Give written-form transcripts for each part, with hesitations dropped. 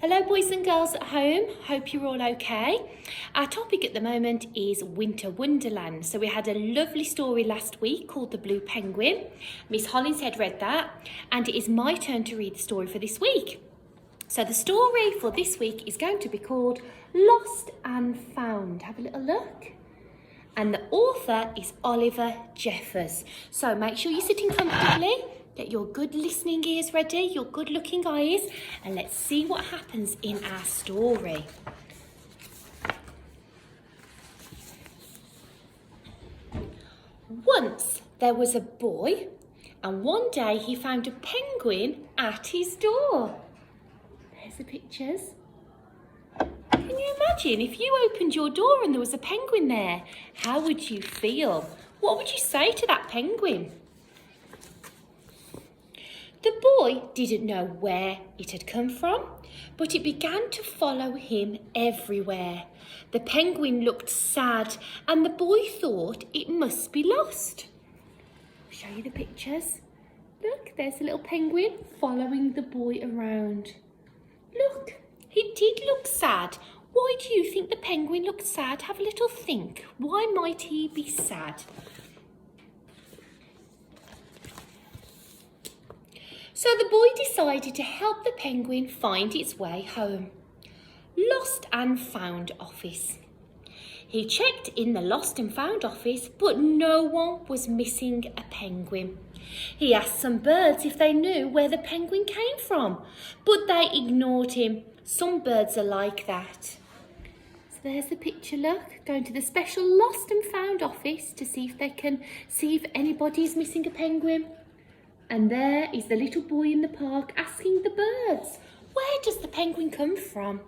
Hello boys and girls at home, hope you're all okay. Our topic at the moment is Winter Wonderland. So we had a lovely story last week called The Blue Penguin. Miss Hollinshead read that and it is my turn to read the story for this week. So the story for this week is going to be called Lost and Found. Have a little look. And the author is Oliver Jeffers. So make sure you're sitting comfortably. Get your good listening ears ready, your good looking eyes, and let's see what happens in our story. Once there was a boy, and one day he found a penguin at his door. There's the pictures. Can you imagine if you opened your door and there was a penguin there? How would you feel? What would you say to that penguin? The boy didn't know where it had come from, but it began to follow him everywhere. The penguin looked sad and the boy thought it must be lost. I'll show you the pictures. Look, there's a little penguin following the boy around. Look, he did look sad. Why do you think the penguin looked sad? Have a little think. Why might he be sad? So the boy decided to help the penguin find its way home. Lost and Found office. He checked in the Lost and Found office, but no one was missing a penguin. He asked some birds if they knew where the penguin came from, but they ignored him. Some birds are like that. So there's the picture, look, going to the special Lost and Found office to see if they can see if anybody's missing a penguin. And there is the little boy in the park asking the birds, where does the penguin come from?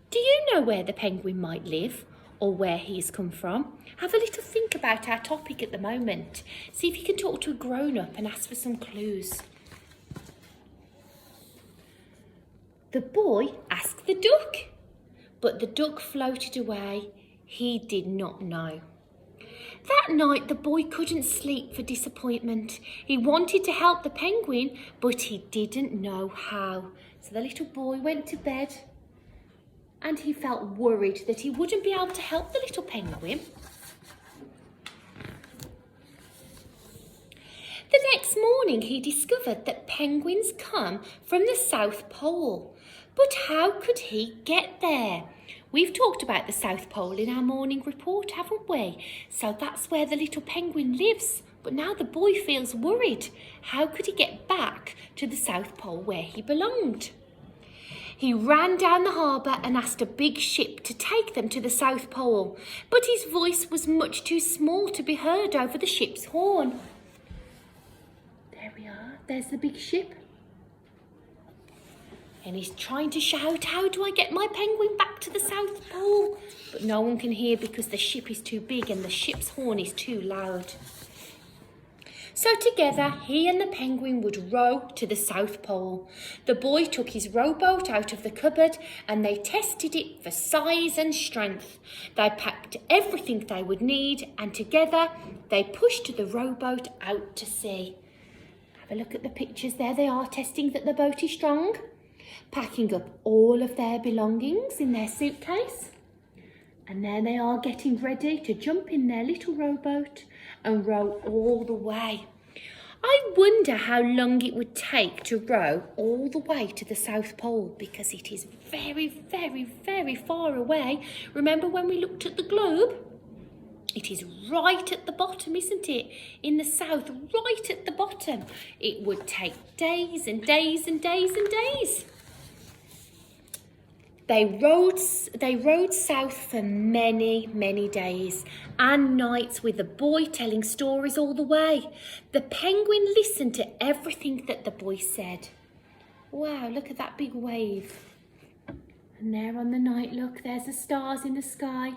Do you know where the penguin might live or where he has come from? Have a little think about our topic at the moment. See if you can talk to a grown-up and ask for some clues. The boy asked the duck, but the duck floated away. He did not know. That night, the boy couldn't sleep for disappointment. He wanted to help the penguin, but he didn't know how. So the little boy went to bed and he felt worried that he wouldn't be able to help the little penguin. The next morning, he discovered that penguins come from the South Pole. But how could he get there? We've talked about the South Pole in our morning report, haven't we? So that's where the little penguin lives. But now the boy feels worried. How could he get back to the South Pole where he belonged? He ran down the harbour and asked a big ship to take them to the South Pole. But his voice was much too small to be heard over the ship's horn. There we are. There's the big ship. And he's trying to shout, how do I get my penguin back to the South Pole? But no one can hear because the ship is too big and the ship's horn is too loud. So together, he and the penguin would row to the South Pole. The boy took his rowboat out of the cupboard and they tested it for size and strength. They packed everything they would need and together they pushed the rowboat out to sea. Have a look at the pictures there. They are testing that the boat is strong. Packing up all of their belongings in their suitcase. And there they are getting ready to jump in their little rowboat and row all the way. I wonder how long it would take to row all the way to the South Pole because it is very, very, very far away. Remember when we looked at the globe? It is right at the bottom, isn't it? In the south, right at the bottom. It would take days and days and days and days. They rode south for many, many days and nights with the boy telling stories all the way. The penguin listened to everything that the boy said. Wow, look at that big wave. And there on the night, look, there's the stars in the sky.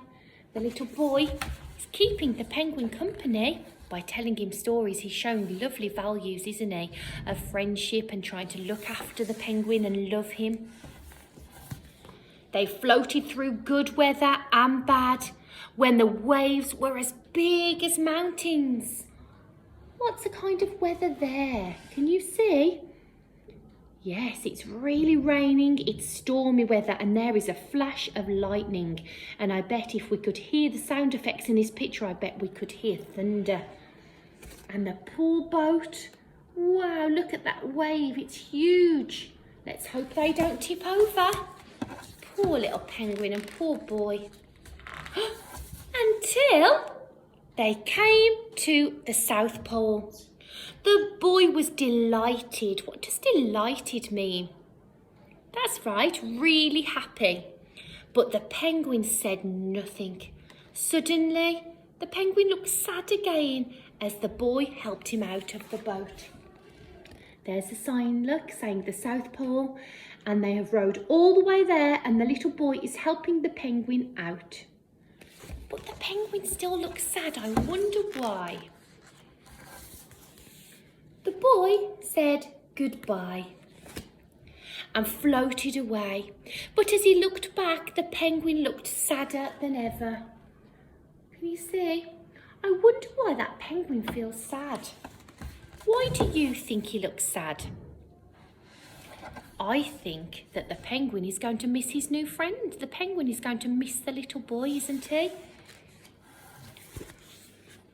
The little boy is keeping the penguin company by telling him stories. He's showing lovely values, isn't he? Of friendship and trying to look after the penguin and love him. They floated through good weather and bad when the waves were as big as mountains. What's the kind of weather there? Can you see? Yes, it's really raining, it's stormy weather, and there is a flash of lightning. And I bet if we could hear the sound effects in this picture, I bet we could hear thunder. And the poor boat, wow, look at that wave, it's huge. Let's hope they don't tip over. Poor little penguin and poor boy. Until they came to the South Pole. The boy was delighted. What does delighted mean? That's right, really happy. But the penguin said nothing. Suddenly, the penguin looked sad again as the boy helped him out of the boat. There's a sign, look, saying the South Pole, and they have rowed all the way there, and the little boy is helping the penguin out. But the penguin still looks sad. I wonder why. The boy said goodbye and floated away. But as he looked back, the penguin looked sadder than ever. Can you see? I wonder why that penguin feels sad. Why do you think he looks sad? I think that the penguin is going to miss his new friend. The penguin is going to miss the little boy, isn't he?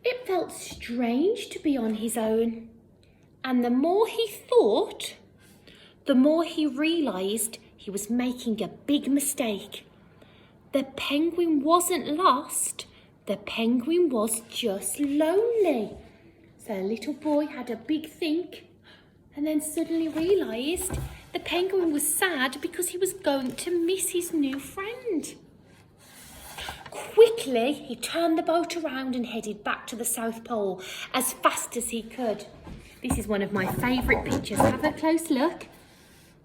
It felt strange to be on his own. And the more he thought, the more he realised he was making a big mistake. The penguin wasn't lost. The penguin was just lonely. So the little boy had a big think and then suddenly realised the penguin was sad because he was going to miss his new friend. Quickly, he turned the boat around and headed back to the South Pole as fast as he could. This is one of my favourite pictures. Have a close look.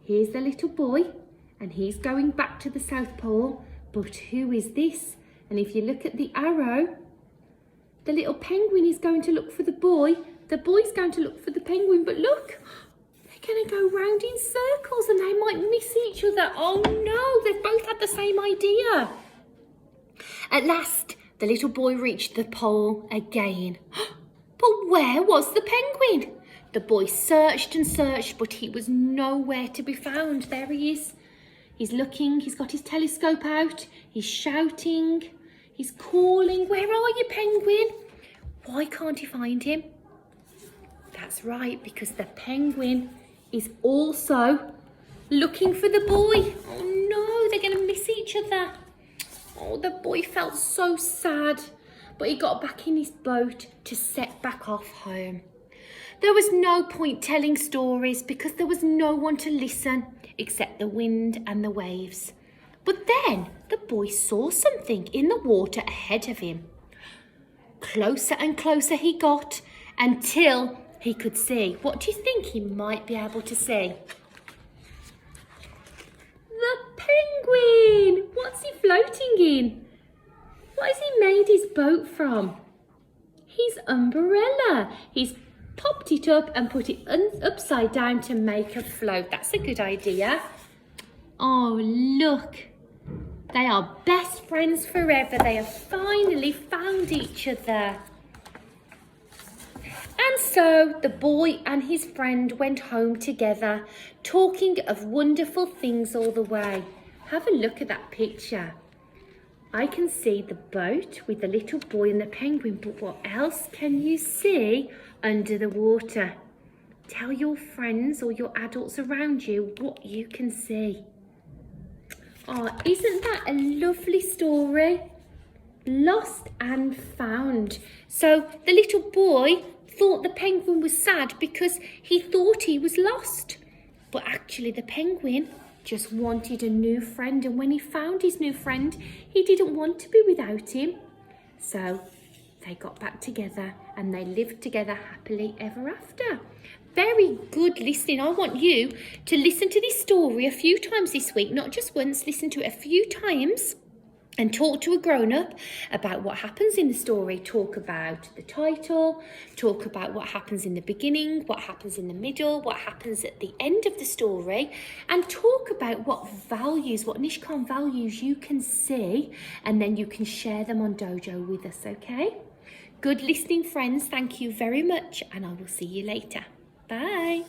Here's the little boy and he's going back to the South Pole. But who is this? And if you look at the arrow, the little penguin is going to look for the boy. The boy's going to look for the penguin. But look, they're going to go round in circles and they might miss each other. Oh no, they've both had the same idea. At last, the little boy reached the pole again. But where was the penguin? The boy searched and searched, but he was nowhere to be found. There he is. He's looking, he's got his telescope out, he's shouting, he's calling. Where are you, penguin? Why can't he find him? That's right, because the penguin is also looking for the boy. Oh no, they're going to miss each other. Oh, the boy felt so sad, but he got back in his boat to set back off home. There was no point telling stories because there was no one to listen except the wind and the waves. But then the boy saw something in the water ahead of him. Closer and closer he got until he could see. What do you think he might be able to see? The penguin! What's he floating in? What has he made his boat from? His umbrella. He's popped it up and put it upside down to make a float. That's a good idea. Oh, look. They are best friends forever. They have finally found each other. And so the boy and his friend went home together, talking of wonderful things all the way. Have a look at that picture. I can see the boat with the little boy and the penguin, but what else can you see under the water? Tell your friends or your adults around you what you can see. Oh, isn't that a lovely story? Lost and found. So the little boy thought the penguin was sad because he thought he was lost. But actually the penguin just wanted a new friend, and when he found his new friend, he didn't want to be without him. So they got back together and they lived together happily ever after. Very good listening. I want you to listen to this story a few times this week, not just once. Listen to it a few times and talk to a grown-up about what happens in the story. Talk about the title, talk about what happens in the beginning, what happens in the middle, what happens at the end of the story, and talk about what values, what Nishkan values you can see, and then you can share them on Dojo with us, okay? Good listening, friends. Thank you very much, and I will see you later. Bye.